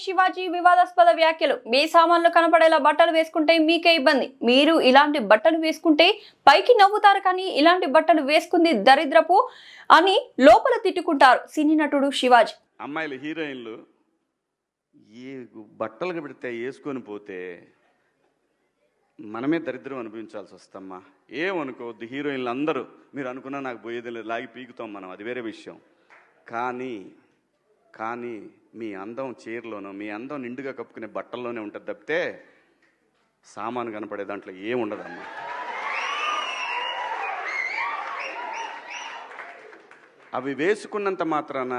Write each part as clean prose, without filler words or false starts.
శివాజీ వివాదాస్పద వ్యాఖ్యలు. మీ సామాన్లు కనపడేలా బట్టలు వేసుకుంటే మీకే ఇబ్బంది. మీరు ఇలాంటి బట్టలు వేసుకుంటే పైకి నవ్వుతారు, కానీ ఇలాంటి బట్టలు వేసుకుంది దరిద్రపు అని లోపల తిట్టుకుంటారు సినీ నటుడు శివాజీ. అమ్మాయిలు హీరోయిన్లు ఏ బట్టలు పెడితే వేసుకొని పోతే మనమే దరిద్రం అనుభవించాల్సి వస్తమ్మా. ఏమనుకోవద్దు, హీరోయిన్లు అందరూ మీరు అనుకున్నా నాకు పోయేది లేదు, లాగి పీకుతాం మనం, అది వేరే విషయం. కానీ మీ అందం చీరలోనో మీ అందం నిండుగా కప్పుకునే బట్టల్లోనే ఉంటుంది తప్పితే సామాను కనపడే దాంట్లో ఏముండదమ్మా. అవి వేసుకున్నంత మాత్రాన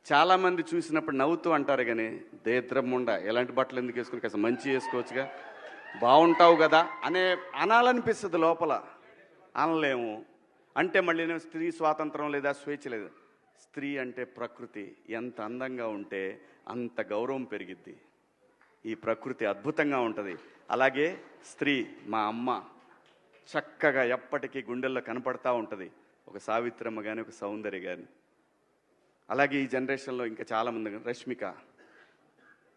చాలామంది చూసినప్పుడు నవ్వుతూ అంటారు, కానీ దేద్రమ్ముండ ఎలాంటి బట్టలు ఎందుకు వేసుకుని కాస్త మంచి వేసుకోవచ్చుగా, బాగుంటావు కదా అనాలనిపిస్తుంది లోపల. అనలేము. అంటే మళ్ళీ స్త్రీ స్వాతంత్రం లేదా స్వేచ్ఛ లేదు. స్త్రీ అంటే ప్రకృతి, ఎంత అందంగా ఉంటే అంత గౌరవం పెరిగిద్ది. ఈ ప్రకృతి అద్భుతంగా ఉంటుంది. అలాగే స్త్రీ మా అమ్మ చక్కగా ఎప్పటికీ గుండెల్లో కనపడతా ఉంటుంది, ఒక సావిత్రమ్మ కానీ ఒక సౌందర్య కానీ. అలాగే ఈ జనరేషన్లో ఇంకా చాలామంది, రష్మిక,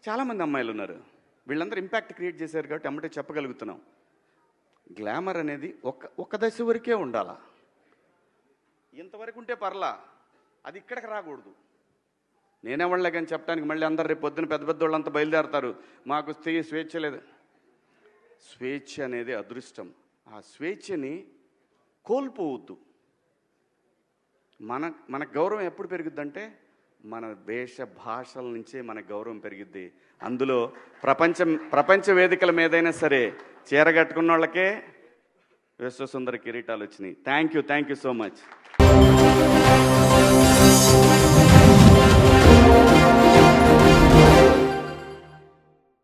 చాలామంది అమ్మాయిలు ఉన్నారు. వీళ్ళందరూ ఇంపాక్ట్ క్రియేట్ చేశారు కాబట్టి అమ్మటే చెప్పగలుగుతున్నాం. గ్లామర్ అనేది ఒక దశ వరకే ఉండాలా, ఇంతవరకు ఉంటే పర్లా, అది ఇక్కడికి రాకూడదు. నేనేవాళ్ళే కానీ చెప్పడానికి మళ్ళీ అందరు రేపు పొద్దున పెద్ద పెద్ద వాళ్ళంతా బయలుదేరతారు, మాకు స్త్రీ స్వేచ్ఛ లేదు. స్వేచ్ఛ అనేది అదృష్టం. ఆ స్వేచ్ఛని కోల్పోవద్దు. మన గౌరవం ఎప్పుడు పెరుగుద్దంటే మన వేష భాషల నుంచే మన గౌరవం పెరిగిద్ది. అందులో ప్రపంచ వేదికల మీదైనా సరే చీర కట్టుకున్న వాళ్ళకే విశ్వసుందర కిరీటాలు వచ్చినాయి. Thank you so much.